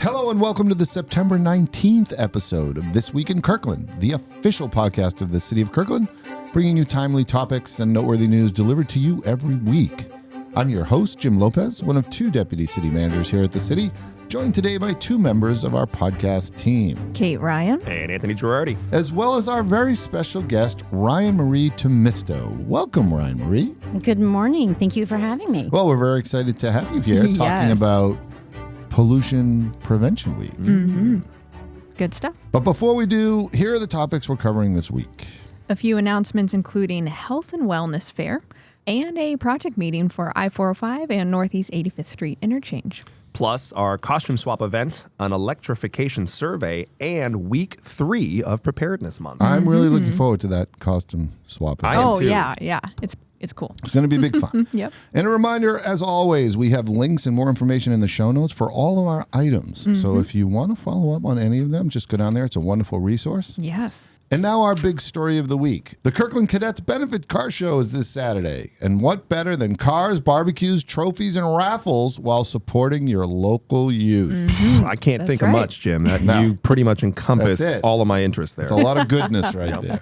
Hello and welcome to the September 19th episode of This Week in Kirkland, the official podcast of the City of Kirkland, bringing you timely topics and noteworthy news delivered to you every week. I'm your host, Jim Lopez, one of two deputy city managers here at the city, joined today by two members of our podcast team. Kate Ryan. And Anthony Girardi. As well as our very special guest, Ryean-Marie Tuomisto. Welcome, Ryean-Marie. Good morning. Thank you for having me. Well, we're very excited to have you here talking Yes. about Pollution Prevention Week. Mm-hmm. Good stuff. But before we do, here are the topics we're covering this week. A few announcements including Health and Wellness Fair and a project meeting for I-405 and Northeast 85th Street interchange. Plus our costume swap event, an electrification survey, and week 3 of Preparedness Month. I'm really looking forward to that costume swap event. I am Oh, too. yeah. It's cool. It's going to be big fun. Yep. And a reminder, as always, we have links and more information in the show notes for all of our items. So if you want to follow up on any of them, just go down there. It's a wonderful resource. Yes. And now our big story of the week. The Kirkland Cadets Benefit Car Show is this Saturday. And what better than cars, barbecues, trophies, and raffles while supporting your local youth? I can't That's think right. of much, Jim. No. You pretty much encompass That's it. all of my interests there. It's a lot of goodness right there.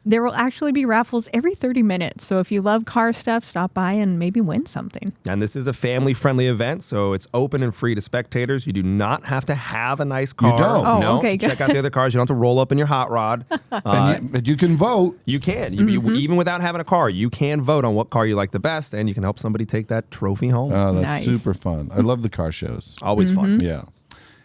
There will actually be raffles every 30 minutes. So if you love car stuff, stop by and maybe win something. And this is a family-friendly event, so it's open and free to spectators. You do not have to have a nice car. don't. Oh, no, okay, good. Check out the other cars. You don't have to roll up in your hot rod. But you can vote. You can. Even without having a car, you can vote on what car you like the best, and you can help somebody take that trophy home. Oh, that's Nice. super fun. I love the car shows. Always fun. Yeah.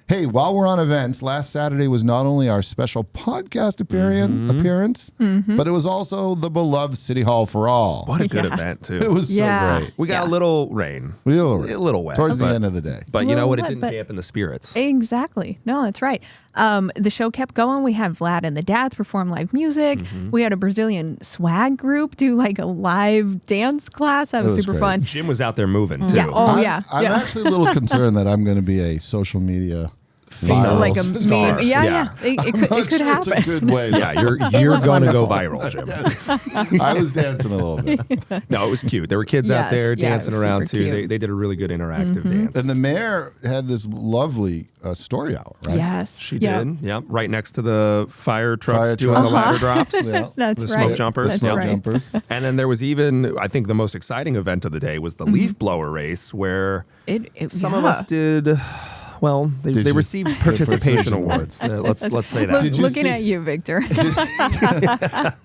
Hey, while we're on events, last Saturday was not only our special podcast appearance, but it was also the beloved City Hall for All. What a good Yeah. event, too. It was Yeah. so great. We got a little rain. We were A little wet. towards the but- end of the day. But you know Little what? It wet, didn't but- dampen the spirits. Exactly. No, that's right. The show kept going. We had Vlad and the Dads perform live music. We had a Brazilian swag group do like a live dance class. That was was super great. fun. Jim was out there moving, too. Yeah. Oh, I'm, yeah. I'm yeah. actually a little concerned that I'm going to be a social media Phenom. viral Like a star. meme. Yeah. Yeah. It I'm could, not it could sure happen. It's a good way. Yeah, you're was going to go wonderful. viral, Jim. I was dancing a little bit. No, it was cute. There were kids out Yes, there yeah, it dancing was around, super too. cute. They did a really good interactive dance. And the mayor had this lovely story hour, right? Yes. She Yeah. did, yeah. Right next to the fire trucks Fire doing truck. the ladder drops. Yeah. That's The right. smoke jumpers. The That's smoke right. jumpers. And then there was even, I think the most exciting event of the day was the leaf blower race, where some of yeah. us did... Well, Did they you? received participation participation awards. Let's say that. Did you Looking see- at you, Victor.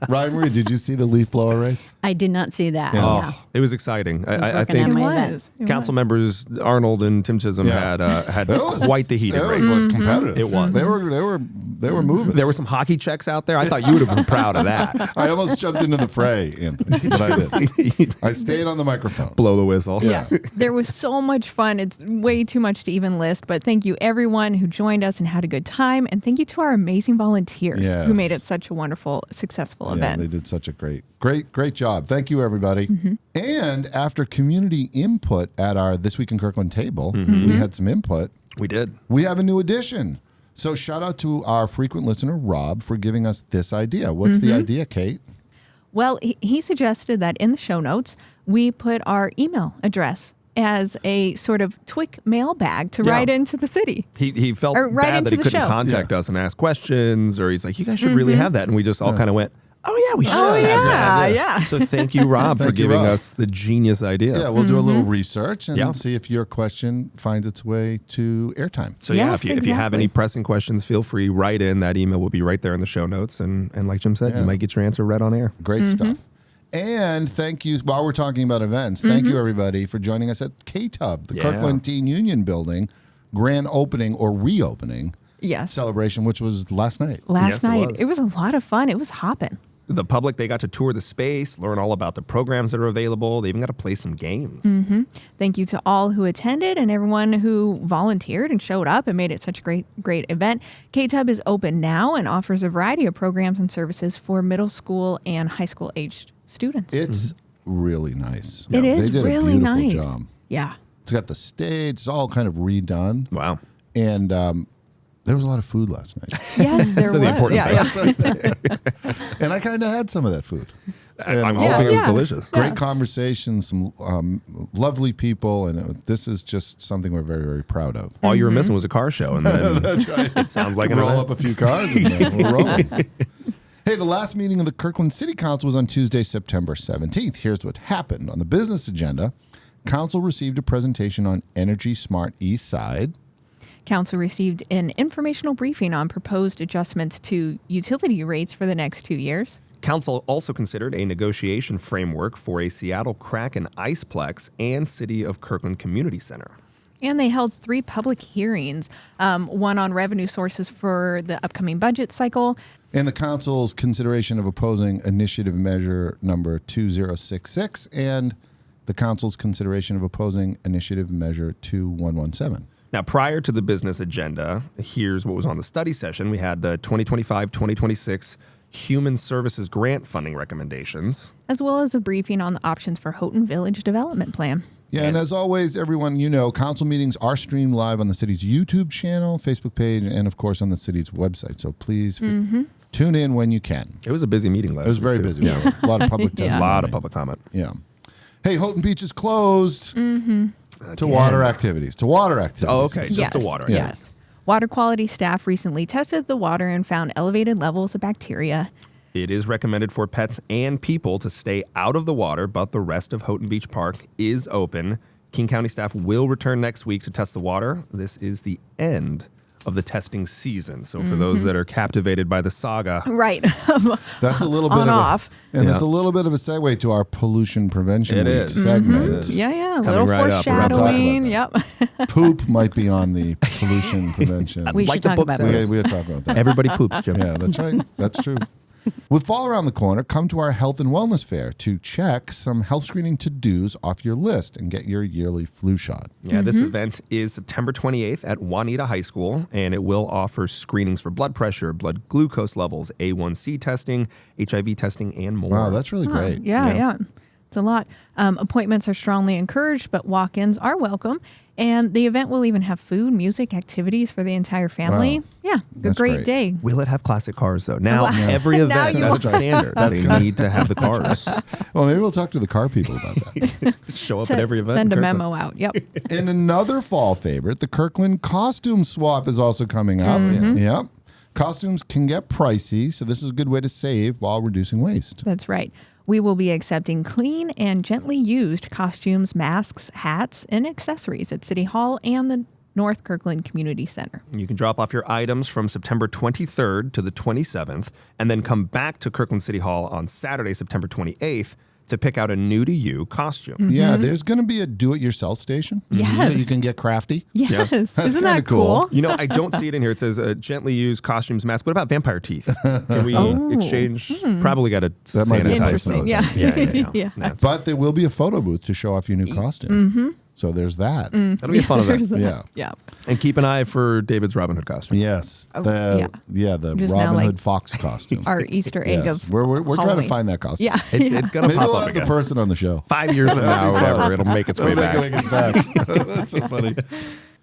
Ryan-Marie, did you see the leaf blower race? I did not see that. Yeah. No. It was exciting. I working think on It my event. was. It council was. members Arnold and Tim Chisholm Yeah. had That was- quite the heated that race. was competitive. It was. They were moving. There were some hockey checks out there. I thought you would have been proud of that. I almost jumped into the fray, Anthony, but I didn't. I stayed on the microphone. Blow the whistle. Yeah. There was so much fun. It's way too much to even list, but thank you everyone who joined us and had a good time. And thank you to our amazing volunteers Yes. who made it such a wonderful, successful Yeah, event. they did such a great job. Thank you, everybody. And after community input at our This Week in Kirkland table, we had some input. We did. We have a new addition. So shout out to our frequent listener, Rob, for giving us this idea. What's the idea, Kate? Well, he suggested that in the show notes, we put our email address as a sort of Twic mailbag to Yeah. write into the city. He felt Or right bad into that he the couldn't show. contact us and ask questions, or he's like, you guys should really have that. And we just all kind of went, oh, yeah, we should Oh, have that. yeah. So thank you, Rob, for Thank you, giving Rob. us the genius idea. Yeah, we'll do a little research and Yeah. see if your question finds its way to airtime. So yeah, Yes, if you have any exactly. pressing questions, feel free, write in. That email will be right there in the show notes. And like Jim said, Yeah. you might get your answer read on air. Great stuff. And thank you, while we're talking about events, thank you, everybody, for joining us at KTUB, the Yeah. Kirkland Teen Union Building Grand Opening or Reopening Yes. Celebration, which was last night. Last Yes, it night, was. it was a lot of fun. It was hopping. The public, they got to tour the space, learn all about the programs that are available. They even got to play some games. Thank you to all who attended and everyone who volunteered and showed up and made it such a great event. KTUB is open now and offers a variety of programs and services for middle school and high school aged students. It's really nice. It is They did really a beautiful nice. job. Yeah. It's got the stage, it's all kind of redone. Wow. And there was a lot of food last night. Yes, there That's the was. important Yeah, thing. yeah. And I kind of had some of that food. I'm And hoping it was Yeah. delicious. great conversation, some lovely people, and this is just something we're very, very proud of. All you were missing was a car show, and then it sounds like an Roll event. up a few cars and then we're rolling. Hey, the last meeting of the Kirkland City Council was on Tuesday, September 17th. Here's what happened. On the business agenda, Council received a presentation on Energy Smart Eastside. Council received an informational briefing on proposed adjustments to utility rates for the next 2 years. Council also considered a negotiation framework for a Seattle Crack and Iceplex and City of Kirkland Community Center. And they held 3 public hearings, one on revenue sources for the upcoming budget cycle. And the council's consideration of opposing initiative measure number 2066 and the council's consideration of opposing initiative measure 2117. Now, prior to the business agenda, here's what was on the study session. We had the 2025-2026 Human Services Grant Funding recommendations. As well as a briefing on the options for Houghton Village Development Plan. Yeah, and as always, everyone, council meetings are streamed live on the city's YouTube channel, Facebook page, and of course on the city's website. So please tune in when you can. It was a busy meeting last week. It was very too. busy. Yeah. A lot of public A testimony. lot of public comment. Yeah. Hey, Houghton Beach is closed to water activities. Oh, okay. Just the water. Yes. Water quality staff recently tested the water and found elevated levels of bacteria. It is recommended for pets and people to stay out of the water, but the rest of Houghton Beach Park is open. King County staff will return next week to test the water. This is the end of the testing season. So for those that are captivated by the saga, Right. That's a little bit On of off. That's a little bit of a segue to our pollution prevention It week is. segment. It is. Yeah. A Coming little right up. We're gonna talk about foreshadowing. that. Yep. Poop might be on the pollution prevention. We Like should the talk book about says. that. We'll talk about that. everybody poops, Jim. Yeah, that's right. That's true. With fall around the corner, come to our health and wellness fair to check some health screening to-dos off your list and get your yearly flu shot. Yeah, this event is September 28th at Juanita High School, and it will offer screenings for blood pressure, blood glucose levels, A1C testing, HIV testing, and more. Wow, that's really great. Yeah. It's a lot. Appointments are strongly encouraged, but walk-ins are welcome. And the event will even have food, music, activities for the entire family. Wow. Yeah, a That's great great. day. Will it have classic cars, though? Now, every Now event, you that's want- the standard. They need to have the cars. Well, maybe we'll talk to the car people about that. Show up at every event. Send a in Kirkland. memo out. Yep. In another fall favorite, the Kirkland costume swap is also coming up. Yep. Costumes can get pricey, so this is a good way to save while reducing waste. That's right. We will be accepting clean and gently used costumes, masks, hats, and accessories at City Hall and the North Kirkland Community Center. You can drop off your items from September 23rd to the 27th, and then come back to Kirkland City Hall on Saturday, September 28th, to pick out a new-to-you costume. Yeah, there's going to be a do-it-yourself station. Yes. So you can get crafty. Yes. That's Isn't kinda that cool? You know, I don't see it in here. It says gently used costumes, mask. What about vampire teeth? Can we exchange? Probably got to That might be sanitize Interesting. those. Yeah. Yeah. Yeah. But there will be a photo booth to show off your new costume. So there's that. That'll be a fun event. There's that. Yeah. Yeah. And keep an eye for David's Robin Hood costume. Yes. Oh, The yeah. Robin Just now, like, Hood Fox costume. Our Easter egg Yes. of We're trying to Halloween. find that costume. Yeah. It's going to Maybe pop we'll up have the again. person on the show. 5 years from now, whatever, it'll make its way back. That's so funny.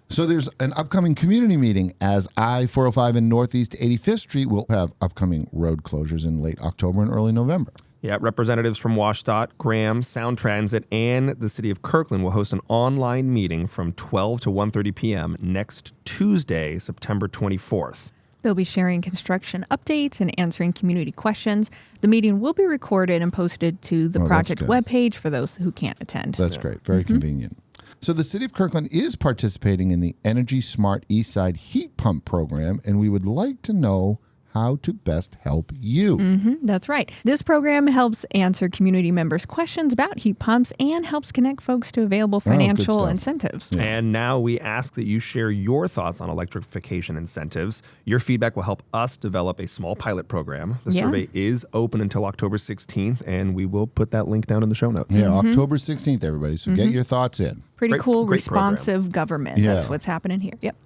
So there's an upcoming community meeting as I-405 and Northeast 85th Street will have upcoming road closures in late October and early November. Yeah, representatives from WashDOT, Graham, Sound Transit, and the City of Kirkland will host an online meeting from 12 to 1:30 p.m. next Tuesday, September 24th. They'll be sharing construction updates and answering community questions. The meeting will be recorded and posted to the Oh, that's project good. webpage for those who can't attend. That's great. Very convenient. So the City of Kirkland is participating in the Energy Smart Eastside Heat Pump Program, and we would like to know how to best help you. That's right. This program helps answer community members' questions about heat pumps and helps connect folks to available good financial stuff. incentives. And now we ask that you share your thoughts on electrification incentives. Your feedback will help us develop a small pilot program. The Yeah. survey is open until October 16th, and we will put that link down in the show notes. Yeah, October 16th, everybody. So get your thoughts in. Pretty Great- cool, great program. responsive government. Yeah. That's what's happening here. Yep.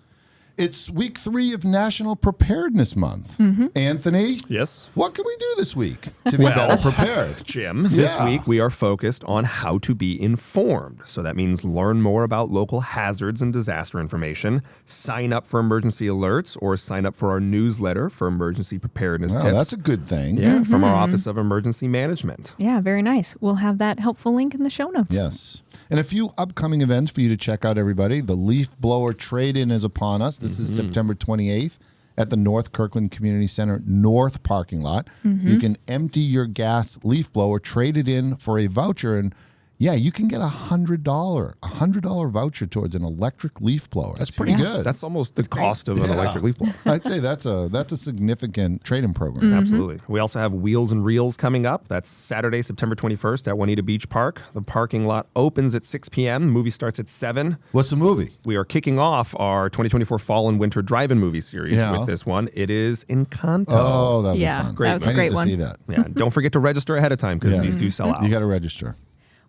It's week 3 of National Preparedness Month. Anthony, Yes. what can we do this week to be better prepared? Jim, this Yeah. week we are focused on how to be informed. So that means learn more about local hazards and disaster information, sign up for emergency alerts, or sign up for our newsletter for emergency preparedness Well, tips. that's a good thing. Yeah, from our Office of Emergency Management. Yeah, very nice. We'll have that helpful link in the show notes. Yes. And a few upcoming events for you to check out, everybody. The leaf blower trade-in is upon us. This is September 28th at the North Kirkland Community Center North parking lot. You can empty your gas leaf blower, trade it in for a voucher, and yeah, you can get a $100 voucher towards an electric leaf blower. That's pretty good. That's almost the cost of an Yeah. electric leaf blower. I'd say that's a significant trade-in program. Absolutely. We also have Wheels and Reels coming up. That's Saturday, September 21st at Juanita Beach Park. The parking lot opens at 6 p.m. The movie starts at 7. What's the movie? We are kicking off our 2024 Fall and Winter Drive-In movie series with this one. It is Encanto. Oh, that'll Yeah, be fun. that was a I need great to one. see that. Yeah, don't forget to register ahead of time because these do sell out. You got to register.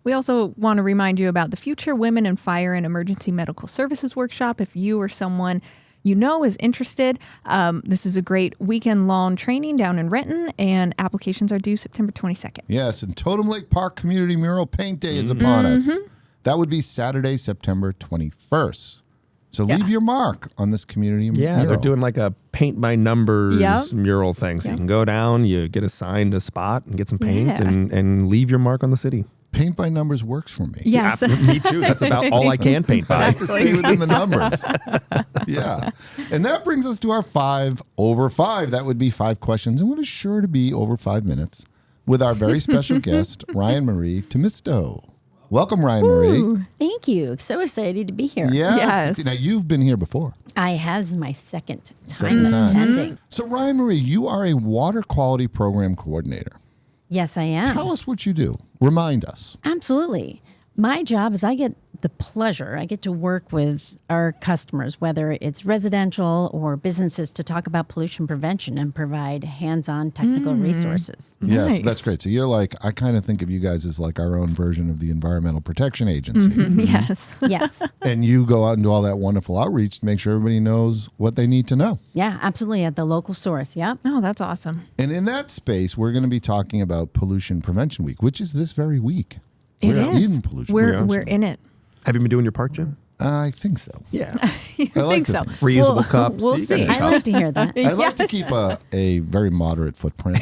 We also want to remind you about the Future Women in Fire and Emergency Medical Services Workshop. If you or someone you know is interested, this is a great weekend-long training down in Renton, and applications are due September 22nd. Yes, and Totem Lake Park Community Mural Paint Day is upon us. That would be Saturday, September 21st. So leave your mark on this community Yeah, mural. they're doing like a paint by numbers Yep. mural thing. So you can go down, you get assigned a spot and get some paint Yeah. and leave your mark on the city. Paint by numbers works for me. Yes. Me too. That's about all I can paint I by. have to stay within the numbers. Yeah. And that brings us to our 5 over 5. That would be 5 questions and what is sure to be over 5 minutes with our very special guest, Ryean-Marie Tuomisto. Welcome, Ryean-Marie. Thank you. So excited to be here. Yeah. Yes. Now, you've been here before. I has my second Second time time. attending. So, Ryean-Marie, you are a water quality program coordinator. Yes, I am. Tell us what you do. Remind us. Absolutely. My job is I get to work with our customers, whether it's residential or businesses, to talk about pollution prevention and provide hands-on technical resources. Yes, Nice. that's great. So you're like, I kind of think of you guys as like our own version of the Environmental Protection Agency. Yes. Yes. And you go out and do all that wonderful outreach to make sure everybody knows what they need to know. Yeah, absolutely. At the local source. Yep. Oh, that's awesome. And in that space, we're going to be talking about Pollution Prevention Week, which is this very week. It We're is. in pollution We're prevention. in it. Have you been doing your part, Jim? I think so. Yeah. You I like think to so? think Reusable cups. We'll You got see. your I like to hear that. I like to keep a very moderate footprint.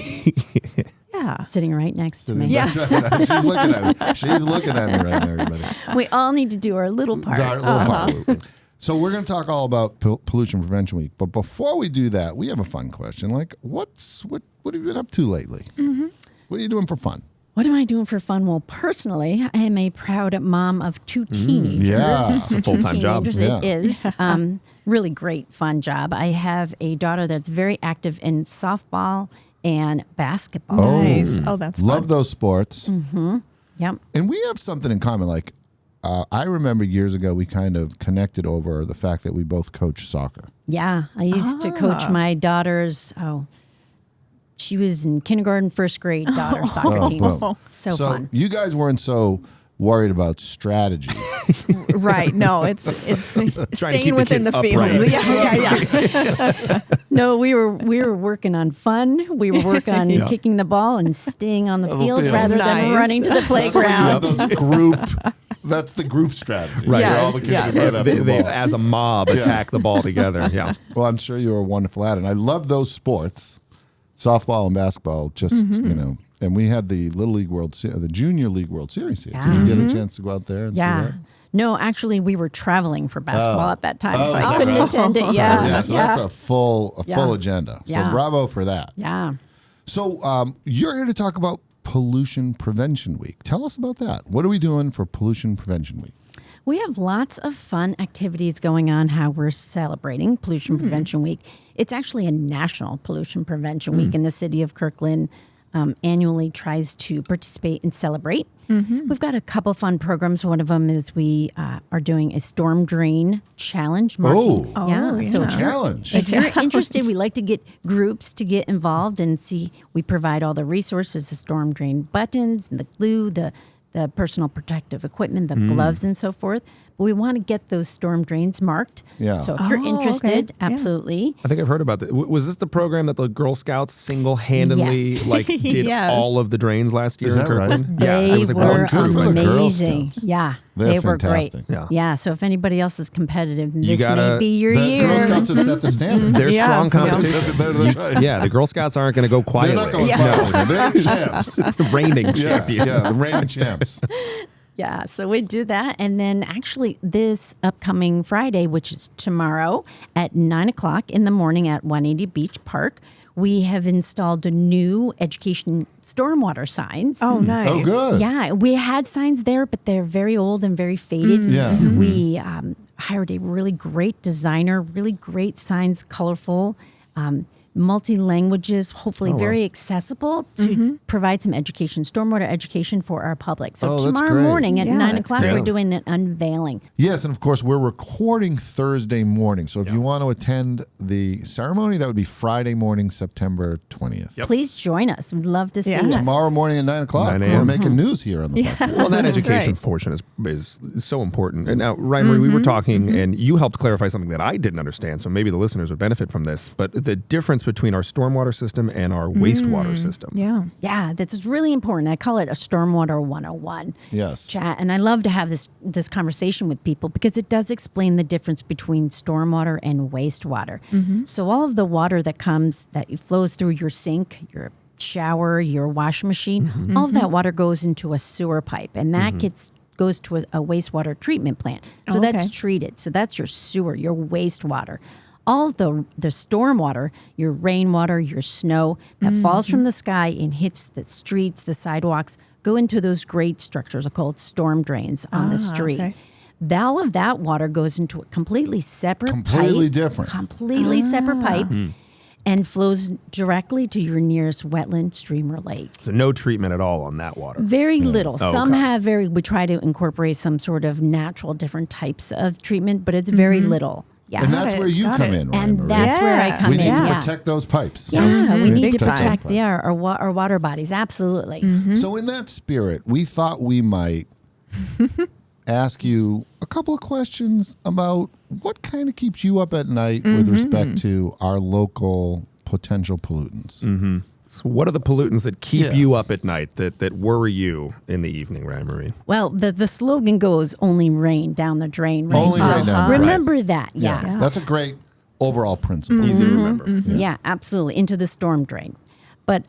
Yeah. Sitting right next to me. Yeah. She's looking at me. She's looking at me right now, everybody. We all need to do our little part. Our little part. So we're going to talk all about Pollution Prevention Week. But before we do that, we have a fun question. Like, what have you been up to lately? What are you doing for fun? What am I doing for fun? Well, personally, I am a proud mom of 2 teenagers. yeah. It's a full-time job. Teenagers, Yeah. It is. Really great, fun job. I have a daughter that's very active in softball and basketball. Nice. Oh, that's Love fun. those sports. Yep. And we have something in common. Like, I remember years ago, we kind of connected over the fact that we both coach soccer. Yeah. I used to coach my daughter's, she was in kindergarten, first grade daughter soccer team. boom. So fun. You guys weren't so worried about strategy. Right. No, it's keep staying the within kids the field. upright. Yeah. No, we were working on fun. We were working on kicking the ball and staying on the field field. rather than Nice. running to the playground. That's the group strategy. Right. Where all the kids Yes, are right after the They, ball. as a mob, attack the ball together. Yeah. Well, I'm sure you were wonderful at it. And I love those sports, softball and basketball. Just and we had the Little League the Junior League World Series here. Did you get a chance to go out there and see Yeah. that? No, actually, we were traveling for basketball at that time, so is I that couldn't right? attend it. Yeah. So that's a full agenda. So Yeah. bravo for that. Yeah. So you're here to talk about Pollution Prevention Week. Tell us about that. What are we doing for Pollution Prevention Week? We have lots of fun activities going on how we're celebrating Pollution Prevention Week. It's actually a national Pollution Prevention Week, and the city of Kirkland annually tries to participate and celebrate. We've got a couple fun programs. One of them is we are doing a storm drain challenge. Marking. So if you're, Challenge. if you're interested, we like to get groups to get involved and see. We provide all the resources, the storm drain buttons, and the glue, the personal protective equipment, the gloves, and so forth. we want to get those storm drains marked. Yeah. So if you're Oh, interested, okay. Yeah. absolutely. I think I've heard about that. Was this the program that the Girl Scouts single-handedly did Yes. all of the drains last year Is in that Kirkland? right? Yeah, They it was like were one troop. for the Girl amazing. Scouts. Yeah, They're they were great. fantastic. Yeah. So if anybody else is competitive, You this gotta- may be your The year. Girl Scouts have set the standard. They're Yeah. strong Yeah. competition. That's right. Yeah, the Girl Scouts aren't going to go They're quietly. not going Yeah. quietly. They're champs. Reigning Yeah, champions. yeah, the reigning champs. Yeah, so we do that. And then actually this upcoming Friday, which is tomorrow at 9 o'clock in the morning at 180 Beach Park, we have installed a new education stormwater signs. Oh, nice. Oh, good. Yeah, we had signs there, but they're very old and very faded. Yeah. We hired a really great designer, really great signs, colorful, multi-languages, hopefully very accessible to provide some education, stormwater education for our public. So Oh, that's tomorrow great. morning at Yeah, 9 that's o'clock, great. we're doing an unveiling. Yes, and of course, we're recording Thursday morning. So if you want to attend the ceremony, that would be Friday morning, September 20th. Yep. Please join us. We'd love to see Yeah. you. Tomorrow morning at 9 o'clock. 9 We're a.m. making news here on the podcast. Well, that That's education right. portion is so important. And now, Ryean-Marie, we were talking, and you helped clarify something that I didn't understand, so maybe the listeners would benefit from this. But the difference between our stormwater system and our wastewater system. Yeah. Yeah, that's really important. I call it a stormwater 101. Yes. Chat, and I love to have this conversation with people because it does explain the difference between stormwater and wastewater. So all of the water that flows through your sink, your shower, your washing machine, all of that water goes into a sewer pipe, and that goes to a wastewater treatment plant. So Oh, that's okay. treated. So that's your sewer, your wastewater. All of the stormwater, your rainwater, your snow that falls from the sky and hits the streets, the sidewalks, go into those great structures called storm drains on the street. Okay. All of that water goes into a completely separate Completely pipe. different. Completely separate pipe and flows directly to your nearest wetland, stream, or lake. So no treatment at all on that water. Very little. Oh, Some okay. we try to incorporate some sort of natural different types of treatment, but it's very little. Yeah. And that's it. where you Got come it. in, And Ryean-Marie. that's where I Yeah. come We in. need to Yeah. protect those pipes. Yeah, we need Big to time. protect our water bodies. Absolutely. So in that spirit, we thought we might ask you a couple of questions about what kind of keeps you up at night with respect to our local potential pollutants. So what are the pollutants that keep Yeah. you up at night, that worry you in the evening, Ryean-Marie? Well, the slogan goes "Only rain down the drain." Right? Only rain down the drain. Remember that. Yeah. That's a great overall principle. Easy to remember. Yeah, absolutely. Into the storm drain. But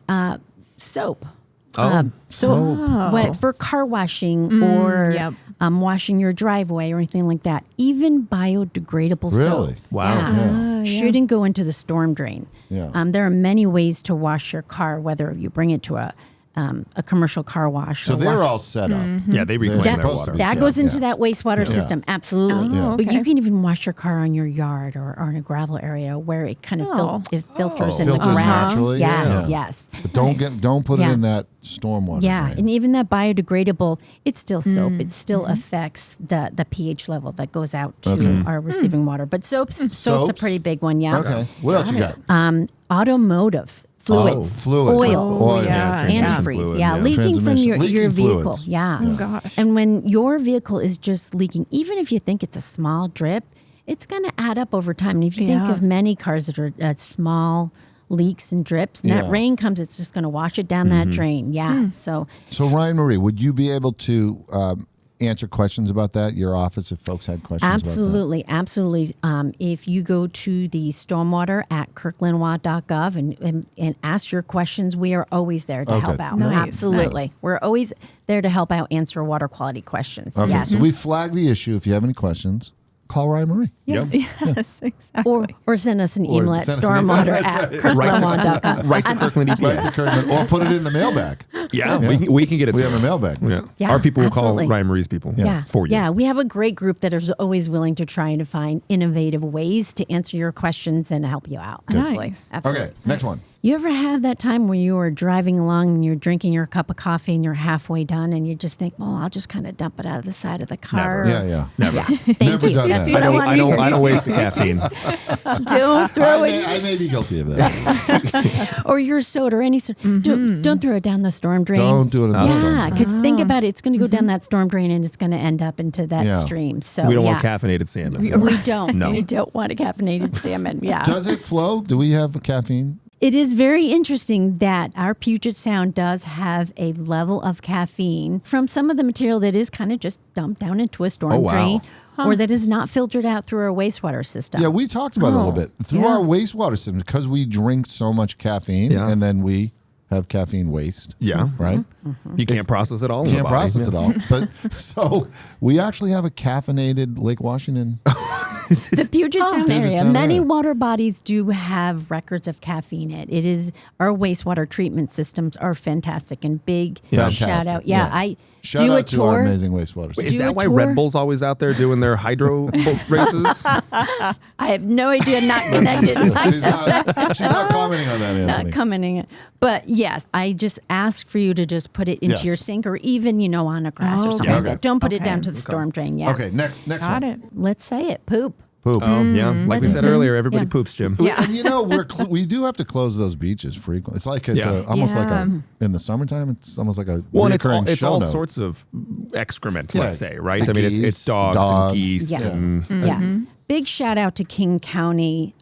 soap. Oh. Soap. For car washing or yep. washing your driveway or anything like that. Even biodegradable Really? soap. Wow. Yeah. Yeah. Shouldn't go into the storm drain. Yeah. There are many ways to wash your car, whether you bring it to a commercial car wash. So or they're wash. all set up. Yeah, they reclaim They're their supposed water. to be. That Yeah, goes into yeah. that wastewater Yeah. system, absolutely. Oh, But you okay. can even wash your car on your yard or in a gravel area where it kind of it filters in the Filters grass. naturally, Yes, yeah. yes. But don't put it Yeah. in that stormwater. Yeah, drain. and even that biodegradable, it's still soap. It still affects the pH level that goes out to Okay. our receiving water. But soap's a Soaps? pretty big one, yeah. Okay. What else you got? Automotive fluids, fluid. oil, Oil. Yeah, antifreeze, fluid, yeah, yeah. leaking from your Leaking vehicle, fluids. yeah. Oh, gosh. And when your vehicle is just leaking, even if you think it's a small drip, it's going to add up over time. And if you think Yeah. of many cars that are small leaks and drips, and Yeah. that rain comes, it's just going to wash it down that drain. Yeah. So So Ryean-Marie, would you be able to answer questions about that? Your office, if folks had questions about absolutely. If you go to the stormwater at kirklandwa.gov and ask your questions, we are always there to Okay. help out. Nice, Absolutely. nice. We're always there to help out, answer water quality questions. that? Okay. Yes. So we flag the issue. If you have any questions, call Ryean-Marie. Yep. Yes, exactly. Or send us an email at send us an email. stormwater That's at right. kirklandwa.gov. Right to Kirkland EPA. Right to Kirkland, or put it in the mailbag. Yeah, we can get it. We to have a you. mailbag. Yeah. Yeah, Our people will absolutely. call Ryean-Marie's people Yeah. for you. Yeah, we have a great group that is always willing to try to find innovative ways to answer your questions and help you out. Nice. Absolutely. Okay, next one. You ever have that time when you are driving along and you're drinking your cup of coffee and you're halfway done and you just think, well, I'll just kind of dump it out of the side of the car. Never. Yeah. Never. Yeah. Thank Never you. done That's that. what I I don't waste the caffeine. Don't throw it. I may be guilty of that. Or your soda or any soda. Don't throw it down the storm drain. Don't do it in the storm Yeah, drain. because think about it. It's going to go down that storm drain and it's going to end up into that Yeah. stream. So We don't want caffeinated salmon. We don't. No. We don't want a caffeinated salmon. Yeah. Does it flow? Do we have caffeine? It is very interesting that our Puget Sound does have a level of caffeine from some of the material that is kind of just dumped down into a storm Oh, wow. drain or that is not filtered out through our wastewater system. Yeah, we talked about it a little bit. Through yeah. our wastewater system, because we drink so much caffeine Yeah. and then we have caffeine waste. Yeah. Right? You can't process it all. in the Can't body. process it all. But so we actually have a caffeinated Lake Washington. The Puget Sound Puget area, Sound many area. water bodies do have records of caffeine in it. It is, our wastewater treatment systems are fantastic and big Fantastic. shout out. Yeah, Yeah. I Shout do a out to our tour. amazing wastewater Is system. Do that a why tour. Red Bull's always out there doing their hydro races? I have no idea, not connected. She's not commenting on that, Anthony. Not commenting. But yes, I just ask for you to just put it into Yes. your sink or even, on a grass or something Okay. like that. Don't put it Okay. down to the storm drain. Yeah. Okay, next Got one. it. Let's say it. Poop. Poop. Oh, yeah. Like we said earlier, everybody Yeah. poops, Jim. Yeah. And we do have to close those beaches frequently. It's like almost like Yeah. in the summertime. It's almost like a Well, and it's all, reoccurring it's show all note. sorts of excrement, Yeah. let's say, right? The I mean, geese, it's dogs dogs. and geese. Yes. And, Yeah. Big shout out to King County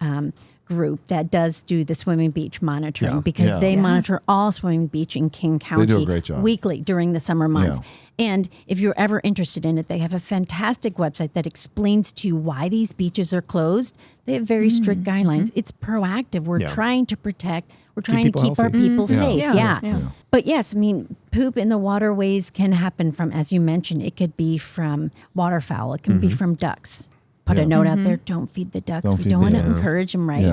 group that does do the swimming beach monitoring Yeah. because Yeah. they Yeah. monitor all swimming beach in King County do a great job. weekly during the summer months. Yeah. And if you're ever interested in it, they have a fantastic website that explains to you why these beaches are closed. They have very strict guidelines. It's proactive. We're Yeah. trying to protect. We're trying to people keep our healthy. people Yeah. safe. Yeah. Yeah. But yes, I mean, poop in the waterways can happen from, as you mentioned, it could be from waterfowl. It can be from ducks. Put Yeah. a note out there. Don't feed the ducks. Don't We feed don't the want to ducks. encourage them, right?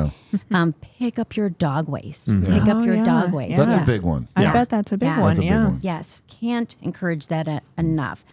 Yeah. Pick up your dog waste. Pick Oh, up your yeah. dog waste. That's Yeah. a big one. I Yeah. bet that's a big Yeah. one. That's a big Yeah. one. Yes, can't encourage that enough.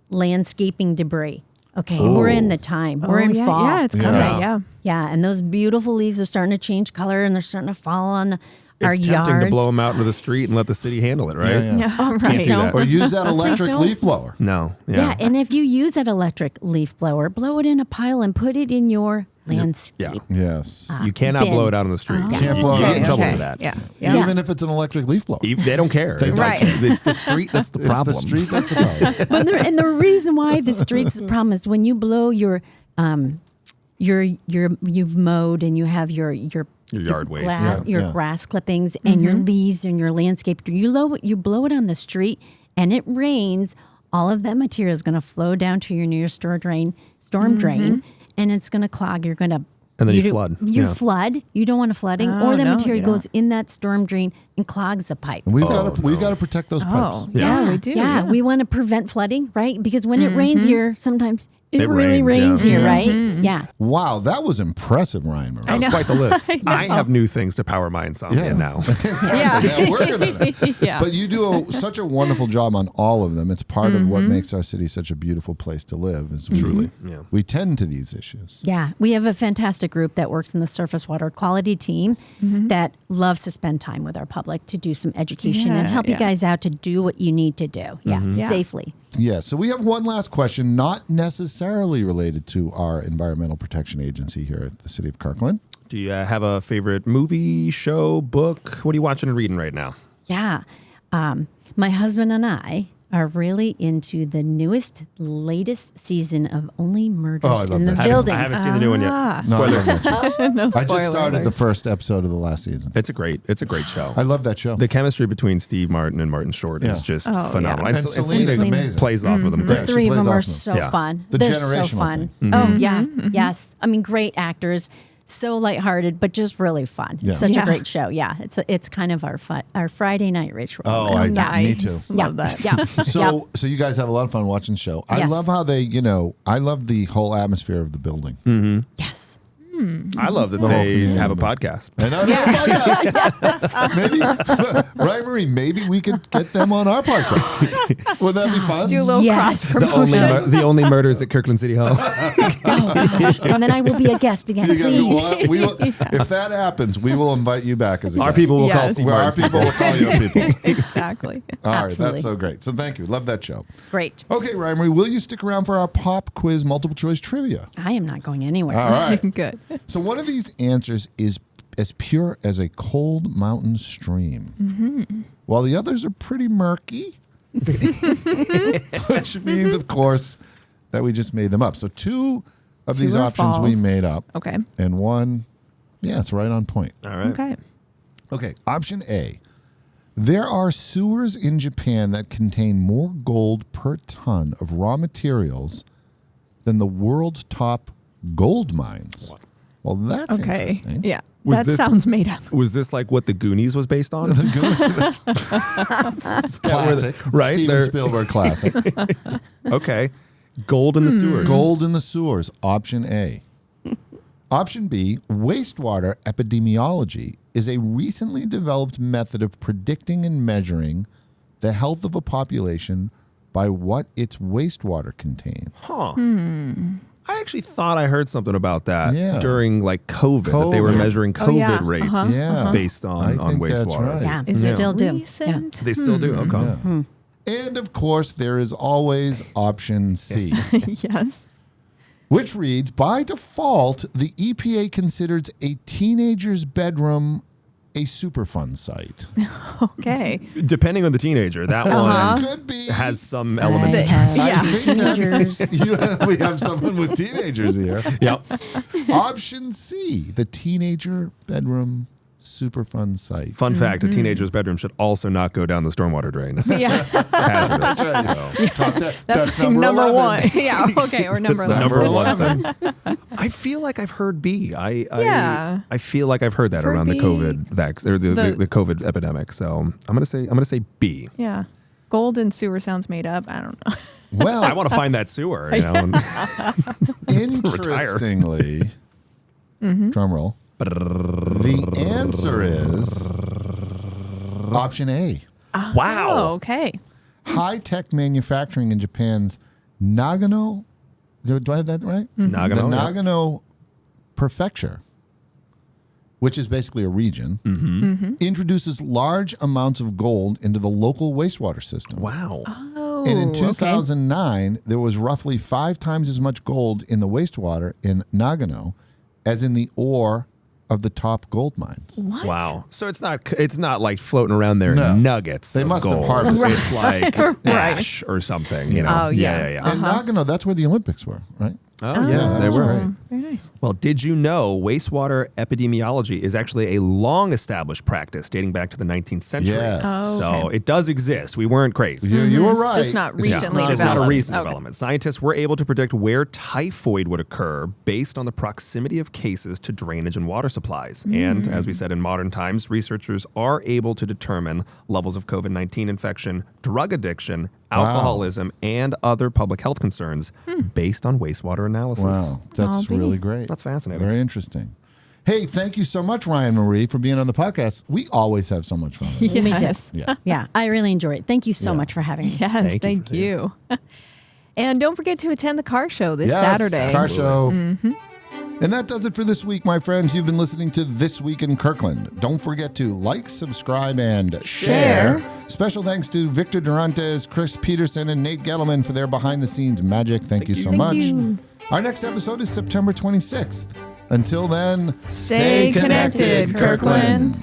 Landscaping debris. Okay, we're in the time. We're in yeah, fall. Yeah, it's coming. Yeah. Yeah. Yeah, and those beautiful leaves are starting to change color and they're starting to fall on our it's yards. tempting to blow them out into the street and let the city handle it, right? Yeah. Yeah. Oh, Right. please don't. Or use that electric don't. leaf blower. No. Yeah, and if you use that electric leaf blower, blow it in a pile and put it in your landscape. Yeah. Yes. You cannot bin. blow it out on the street. You can't blow it You out get in on trouble the for street. that. Yeah. Yeah. Even if it's an electric leaf blower. They don't care. It's Right. like, it's the street that's the problem. It's the street that's the problem. But and the reason why the street's the problem is when you blow you've mowed and you have your yard waste. grass, Yeah. your grass clippings and your leaves and your landscape. You blow it on the street and it rains. All of that material is going to flow down to your near storm drain, and it's going to clog. You're going to And then you flood. You Yeah. flood. You don't want to flooding, Oh, or the no, material you don't. goes in that storm drain and clogs the pipes. We've Oh, got to protect those pipes. Oh, yeah, we do. Yeah, we want to prevent flooding, right? Because when it rains here, sometimes it It really rains, rains yeah. here, right? Yeah. Wow, that was impressive, Ryean-Marie. That was quite the list. I have new things to power my insomnia now. Yeah, we're gonna. Yeah. But you do such a wonderful job on all of them. It's part of what makes our city such a beautiful place to live. Is Truly, yeah. we tend to these issues. Yeah, we have a fantastic group that works in the surface water quality team that loves to spend time with our public to do some education and Yeah, help you yeah. guys out to do what you need to do. Yeah, Yeah. safely. Yeah. So we have one last question, not necessarily related to our environmental protection agency here at the city of Kirkland. Do you have a favorite movie, show, book? What are you watching and reading right now? Yeah. My husband and I are really into the latest season of Only Murders Oh, I love in the that. Building. I haven't seen the new one yet. No, I Spoilers. love that show. No I just spoiler started the alerts. first episode of the last season. It's a great show. I love that show. The chemistry between Steve Martin and Martin Short Yeah. is just Oh, phenomenal. And And Selena is Selena amazing. plays off of them Yeah, great. she Three of plays them are awesome. so Yeah. fun. The They're so generational fun. thing. Oh yeah, yes. I mean, great actors, so lighthearted, but just really fun. Yeah. It's such Yeah. a great show. Yeah, it's kind of our Friday night ritual. Oh, me Nice. too. yeah, Love that. Yeah. So you guys have a lot of fun watching the show. I Yes. love how they, I love the whole atmosphere of the building. Yes. I love that they have a podcast. And maybe, Ryean-Marie, maybe we could get them on our podcast. Would that be fun? Do a little Yes. cross promotion. The only murders at Kirkland City Hall. And then I will be a guest again, You gotta do please. what? If that happens, we will invite you back as a Our guest. people will call Yes. Steve Well, our Martin's people will call your people. Exactly. All right, Absolutely. that's so great. So thank you. Love that show. Great. Okay, Ryean-Marie, will you stick around for our pop quiz multiple choice trivia? I am not going anywhere. All right. Good. So one of these answers is as pure as a cold mountain stream, while the others are pretty murky, which means, of course, that we just made them up. So two of Two these are options we false. made up, Okay. and one, it's right on point. All right. Okay. Okay, option A. There are sewers in Japan that contain more gold per ton of raw materials than the world's top gold mines. Well, that's Okay. interesting. Yeah. Was that this- sounds made up. Was this like what the Goonies was based on? Classic. Right, Steven they're- Spielberg classic. Okay. Gold in the sewers. Gold in the sewers, option A. Option B, wastewater epidemiology is a recently developed method of predicting and measuring the health of a population by what its wastewater contains. Huh. I actually thought I heard something about that Yeah. during like COVID, that they were COVID. measuring COVID yeah. rates Uh-huh. Yeah. based on I think that's wastewater. right. Yeah, Is they it still do. recent? They still do. Okay. Yeah. And of course, there is always option C, Yes. which reads, by default, the EPA considers a teenager's bedroom a Superfund site. Okay. Depending on the teenager, that Uh-huh. one Could be. has some elements. I of have Yeah. I think teenagers. we have someone with teenagers here. Yep. Option C, the teenager bedroom Superfund site. Fun fact: a teenager's bedroom should also not go down the stormwater drains. Yeah. Hazardous. So. Top ten. That's number 11. one. Yeah. Okay. Or number That's 11. number 11. I feel like I've heard B. Yeah. I feel like I've heard that Heard around B. the COVID or the COVID epidemic. So I'm gonna say B. Yeah. Gold and sewer sounds made up. I don't know. Well, I want to find that sewer. You know. and- interestingly, drum roll, the answer is option A. wow. Oh, okay. High-tech manufacturing in Japan's Nagano. Do I have that right? Nagano. The yeah. Nagano Prefecture, which is basically a region, introduces large amounts of gold into the local wastewater system. Wow. Oh. And in okay. 2009, there was roughly 5 times as much gold in the wastewater in Nagano as in the ore of the top gold mines. What? Wow. So it's not like floating around there No. in nuggets. They of must have gold. harvested. It's like Right. ash or something. You know. Oh, yeah. And Nagano, that's where the Olympics were, right? Oh, yeah, they that's were. right. Very nice. Well, did you know wastewater epidemiology is actually a long established practice dating back to the 19th century? Yes. Oh, So okay. it does exist. We weren't crazy. You were right. Just not It's recently Just not a developed. recent Okay. development. Scientists were able to predict where typhoid would occur based on the proximity of cases to drainage and water supplies. And as we said, in modern times, researchers are able to determine levels of COVID-19 infection, drug addiction, alcoholism, and other public health concerns based on wastewater analysis. Wow, that's I'll be- really great. That's fascinating. Very interesting. Hey, thank you so much, Ryean-Marie, for being on the podcast. We always have so much fun. with it. We do. Yes. Yeah. Yeah, I really enjoy it. Thank you so Yeah. much for having me. Yes, Thank thank you you. And don't forget to attend the car show this Yes, Saturday. Car show. And that does it for this week, my friends. You've been listening to This Week in Kirkland. Don't forget to like, subscribe, and share. Special thanks to Victor Durantes, Chris Peterson, and Nate Gettleman for their behind-the-scenes magic. Thank you so Thank much. you. Our next episode is September 26th. Until then, Stay connected, Kirkland.